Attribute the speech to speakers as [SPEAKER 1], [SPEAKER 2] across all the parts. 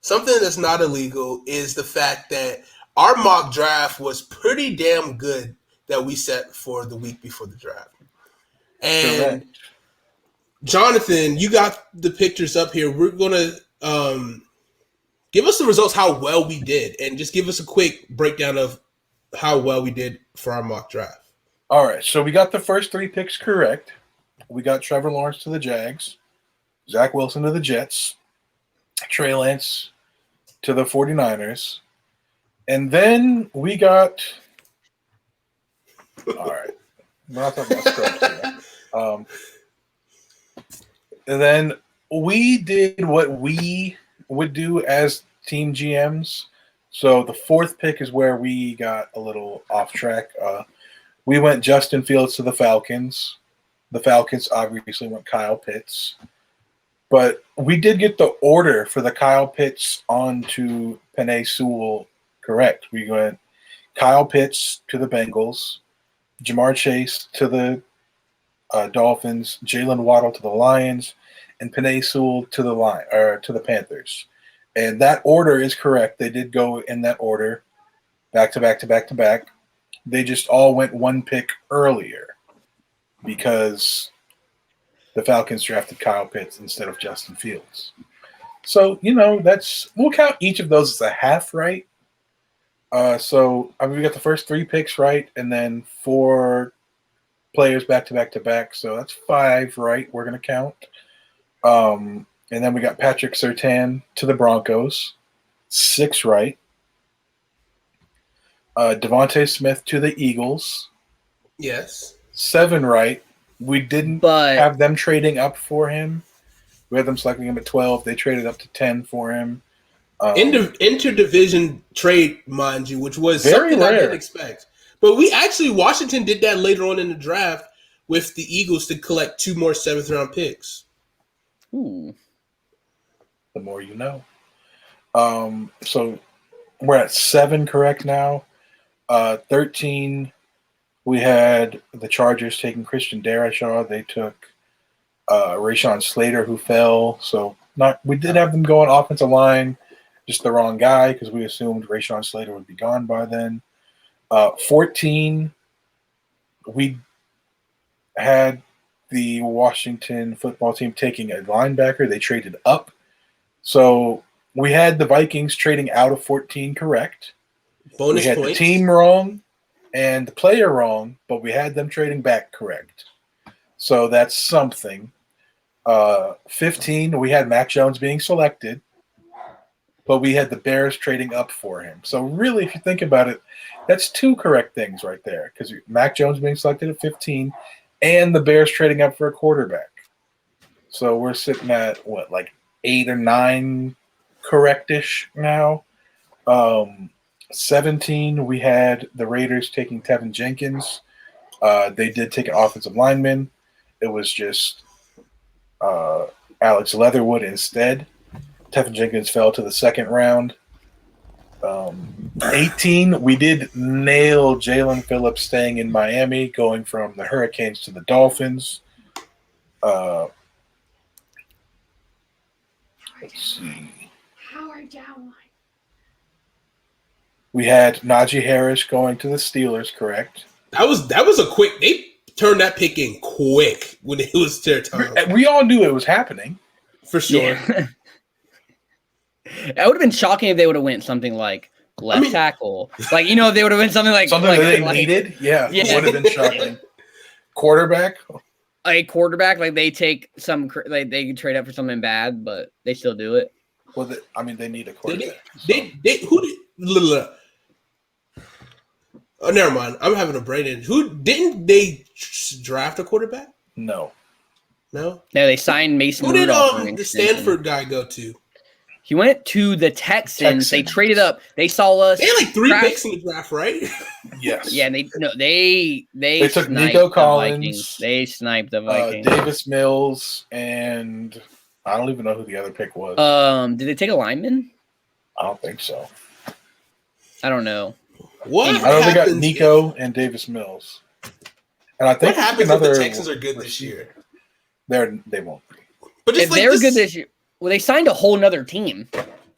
[SPEAKER 1] something that's not illegal is the fact that our mock draft was pretty damn good that we set for the week before the draft. And
[SPEAKER 2] Correct.
[SPEAKER 1] Jonathan, you got the pictures up here. We're gonna give us the results, how well we did, and just give us a quick breakdown of how well we did for our mock draft.
[SPEAKER 2] All right, so we got the first 3 picks correct. We got Trevor Lawrence to the Jags, Zach Wilson to the Jets, Trey Lance to the 49ers. And then we got – all right. We're not talking about scrubs here. And then we did what we would do as team GMs. So the 4th pick is where we got a little off track. We went Justin Fields to the Falcons. The Falcons obviously went Kyle Pitts. But we did get the order for the Kyle Pitts onto Penei Sewell correct. We went Kyle Pitts to the Bengals, Jamar Chase to the Dolphins, Jalen Waddle to the Lions, and Penei Sewell to the Panthers. And that order is correct. They did go in that order, back to back to back to back. They just all went 1 pick earlier because the Falcons drafted Kyle Pitts instead of Justin Fields. So, we'll count each of those as a half right. So we got the first 3 picks right, and then 4 players back to back to back. So that's 5 right we're going to count. And then we got Patrick Surtain to the Broncos, 6 right. Devontae Smith to the Eagles.
[SPEAKER 1] Yes.
[SPEAKER 2] 7 right. We didn't have them trading up for him. We had them selecting him at 12. They traded up to 10 for him.
[SPEAKER 1] Interdivision trade, mind you, which was
[SPEAKER 2] very
[SPEAKER 1] something
[SPEAKER 2] rare.
[SPEAKER 1] I didn't expect. But Washington did that later on in the draft with the Eagles to collect 2 more 7th-round picks.
[SPEAKER 3] Ooh.
[SPEAKER 2] The more you know. So we're at 7 correct now. 13, we had the Chargers taking Christian Darrisaw. They took Rashawn Slater, who fell. So we did have them go on offensive line, just the wrong guy because we assumed Rashawn Slater would be gone by then. 14, we had the Washington football team taking a linebacker. They traded up. So we had the Vikings trading out of 14 correct.
[SPEAKER 1] Bonus
[SPEAKER 2] we had
[SPEAKER 1] points.
[SPEAKER 2] The team wrong and the player wrong, but we had them trading back correct. So that's something. 15, we had Mac Jones being selected, but we had the Bears trading up for him. So really, if you think about it, that's 2 correct things right there because Mac Jones being selected at 15 and the Bears trading up for a quarterback. So we're sitting at, 8 or 9 correct-ish now. 17, we had the Raiders taking Tevin Jenkins. They did take an offensive lineman. It was just Alex Leatherwood instead. Tevin Jenkins fell to the 2nd round. 18, we did nail Jalen Phillips staying in Miami, going from the Hurricanes to the Dolphins. Let's see. We had Najee Harris going to the Steelers, correct?
[SPEAKER 1] That was a quick. They turned that pick in quick when it was their time.
[SPEAKER 2] We all knew it was happening.
[SPEAKER 1] For sure.
[SPEAKER 3] Yeah. It would have been shocking if they would have went something like left tackle. If they would have been something like
[SPEAKER 2] something that they needed. Yeah, it would have been shocking. Quarterback.
[SPEAKER 3] A quarterback, they take they can trade up for something bad, but they still do it.
[SPEAKER 2] Well, they need a quarterback.
[SPEAKER 1] Oh, never mind. I'm having a brain in. Who didn't they draft a quarterback?
[SPEAKER 2] No.
[SPEAKER 3] No, they signed Mason.
[SPEAKER 1] Who
[SPEAKER 3] Rudolph
[SPEAKER 1] did the Stanford guy go to?
[SPEAKER 3] He went to the Texans. They traded up. They saw us.
[SPEAKER 1] They had 3 picks in the draft, right?
[SPEAKER 2] Yes.
[SPEAKER 3] Yeah, they
[SPEAKER 2] took Nico Collins.
[SPEAKER 3] They sniped the Vikings.
[SPEAKER 2] Davis Mills, and I don't even know who the other pick was.
[SPEAKER 3] Did they take a lineman?
[SPEAKER 2] I don't think so.
[SPEAKER 3] I don't know.
[SPEAKER 1] What?
[SPEAKER 2] I know they got Nico and Davis Mills. And I think
[SPEAKER 1] what happens if the Texans are good this year?
[SPEAKER 2] They won't be.
[SPEAKER 1] But
[SPEAKER 3] if they're good this year, well, they signed a whole nother team.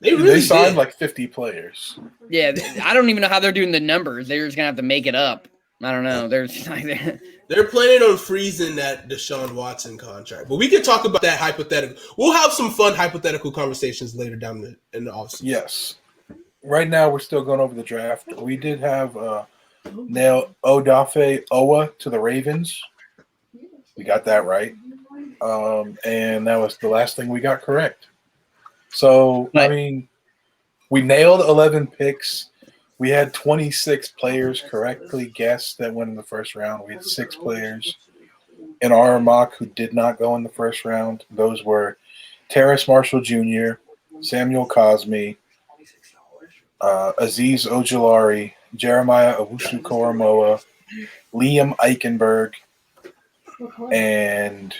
[SPEAKER 1] They
[SPEAKER 2] signed
[SPEAKER 1] did.
[SPEAKER 2] like 50 players.
[SPEAKER 3] Yeah, I don't even know how they're doing the numbers. They're just gonna have to make it up. I don't know. They're
[SPEAKER 1] planning on freezing that Deshaun Watson contract, but we can talk about that hypothetical. We'll have some fun hypothetical conversations later down in the offseason.
[SPEAKER 2] Yes. Right now, we're still going over the draft. We did have nail Odafe Owa to the Ravens. We got that right, and that was the last thing we got correct. So I mean, we nailed 11 picks. We had 26 players correctly guessed that went in the first round. We had 6 players in our mock who did not go in the first round. Those were Terrace Marshall Jr., Samuel Cosme, Aziz Ojulari, Jeremiah Owusu-Koramoah, Liam Eichenberg, and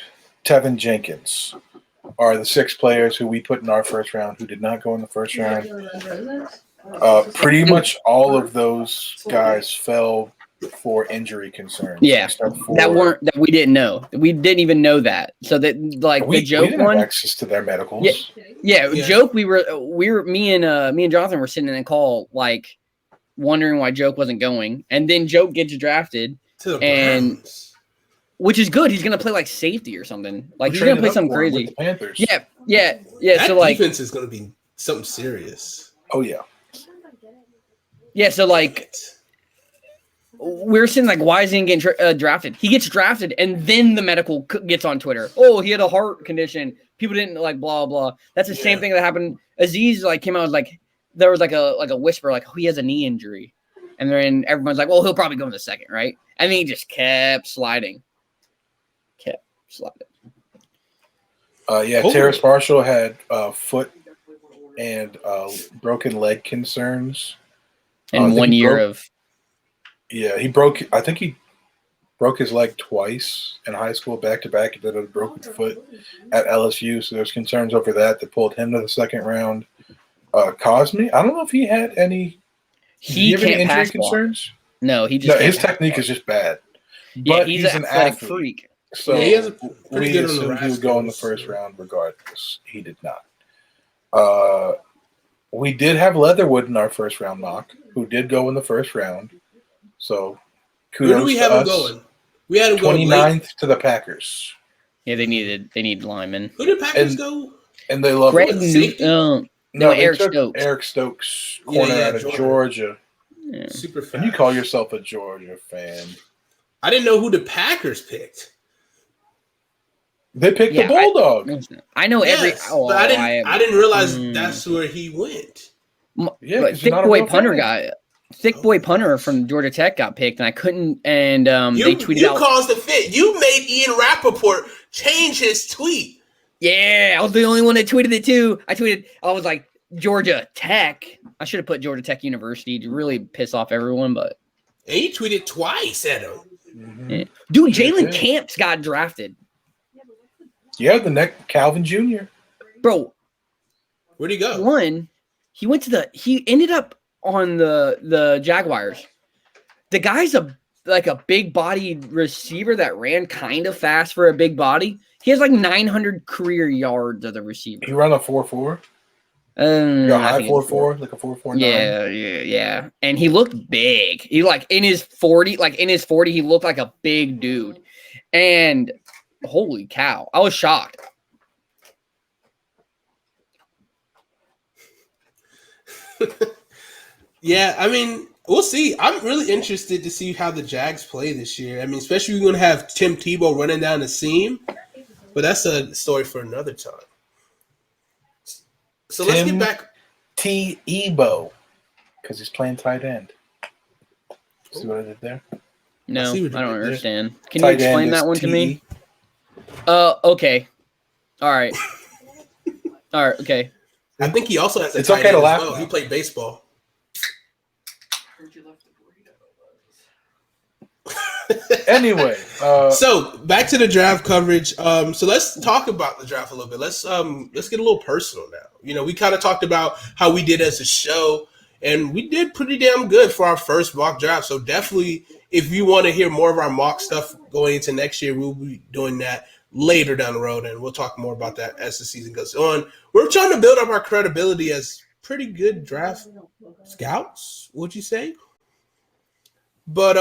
[SPEAKER 2] Tevin Jenkins are the 6 players who we put in our first round who did not go in the first round. Pretty much all of those guys fell for injury concerns.
[SPEAKER 3] Yeah, that we didn't know. We didn't even know that. So that the joke
[SPEAKER 2] we didn't
[SPEAKER 3] one
[SPEAKER 2] have access to their medicals.
[SPEAKER 3] Yeah. Joke. Me and Jonathan were sitting in a call like wondering why Joke wasn't going, and then Joke gets drafted
[SPEAKER 1] to the Browns.
[SPEAKER 3] Which is good. He's gonna play like safety or something. Like he's gonna play something crazy.
[SPEAKER 2] With the Panthers.
[SPEAKER 3] Yeah.
[SPEAKER 1] That
[SPEAKER 3] so like
[SPEAKER 1] defense is gonna be something serious.
[SPEAKER 2] Oh yeah.
[SPEAKER 3] Yeah. So like we're saying like why is he getting drafted? He gets drafted and then the medical gets on Twitter. Oh, he had a heart condition. People didn't like blah blah. That's the same thing that happened. Aziz like came out like there was like a whisper like he has a knee injury, and then everyone's like, well, he'll probably go in the second, right? And then he just kept sliding.
[SPEAKER 2] Terrace Marshall had foot and broken leg concerns.
[SPEAKER 3] And 1 year of.
[SPEAKER 2] Yeah, I think he broke his leg twice in high school, back to back, and then a broken foot at LSU. So there's concerns over that pulled him to the second round. Cosme, I don't know if he had any.
[SPEAKER 3] He can't
[SPEAKER 2] any
[SPEAKER 3] pass
[SPEAKER 2] concerns.
[SPEAKER 3] No, he just.
[SPEAKER 2] His technique is just bad.
[SPEAKER 3] Yeah,
[SPEAKER 2] but
[SPEAKER 3] he's an athletic freak.
[SPEAKER 2] So
[SPEAKER 1] he has
[SPEAKER 2] we assumed he would go in the first round regardless. He did not. We did have Leatherwood in our first round mock, who did go in the first round. So kudos.
[SPEAKER 1] Who do we have him going? We had him
[SPEAKER 2] 29th to the Packers.
[SPEAKER 3] Yeah, they needed linemen.
[SPEAKER 1] Who did Packers go?
[SPEAKER 2] And they love
[SPEAKER 3] Eric Stokes.
[SPEAKER 2] Eric Stokes, corner out of Georgia.
[SPEAKER 3] Yeah.
[SPEAKER 1] Super fast.
[SPEAKER 2] And you call yourself a Georgia fan?
[SPEAKER 1] I didn't know who the Packers picked.
[SPEAKER 2] They picked the Bulldogs.
[SPEAKER 3] I know every.
[SPEAKER 1] But I didn't realize that's where he went.
[SPEAKER 2] Yeah,
[SPEAKER 3] thick boy punter guy. Thick boy punter from Georgia Tech got picked, and I couldn't. And they tweeted out.
[SPEAKER 1] You caused the fit. You made Ian Rappaport change his tweet.
[SPEAKER 3] Yeah, I was the only one that tweeted it too. I was like Georgia Tech. I should have put Georgia Tech University to really piss off everyone, but.
[SPEAKER 1] And he tweeted twice at him.
[SPEAKER 2] Mm-hmm.
[SPEAKER 3] Yeah. Dude, Jalen Camps got drafted.
[SPEAKER 2] Yeah, the next Calvin Jr.
[SPEAKER 3] Bro,
[SPEAKER 1] where'd he go?
[SPEAKER 3] He ended up on the Jaguars. The guy's a big bodied receiver that ran kind of fast for a big body. He has like 900 career yards as a receiver.
[SPEAKER 2] He ran a 4.4. High 4.4, like a 4.49.
[SPEAKER 3] Yeah. And he looked big. He in his 40, he looked like a big dude. And holy cow, I was shocked.
[SPEAKER 1] Yeah, I mean, we'll see. I'm really interested to see how the Jags play this year. I mean, especially we're going to have Tim Tebow running down the seam, but that's a story for another time. So let's get back.
[SPEAKER 2] Tebow, because he's playing tight end. See what I did there?
[SPEAKER 3] No, I don't understand. Can
[SPEAKER 2] tight
[SPEAKER 3] you explain that one to me? Okay. All right. Okay.
[SPEAKER 1] I think he also has a
[SPEAKER 2] it's
[SPEAKER 1] tight
[SPEAKER 2] okay
[SPEAKER 1] end
[SPEAKER 2] to laugh.
[SPEAKER 1] as well. He played baseball.
[SPEAKER 2] Anyway,
[SPEAKER 1] so back to the draft coverage. So let's talk about the draft a little bit. Let's get a little personal now. You know, we kind of talked about how we did as a show, and we did pretty damn good for our first mock draft. So definitely, if you want to hear more of our mock stuff going into next year, we'll be doing that later down the road, and we'll talk more about that as the season goes on. We're trying to build up our credibility as pretty good draft scouts, would you say? But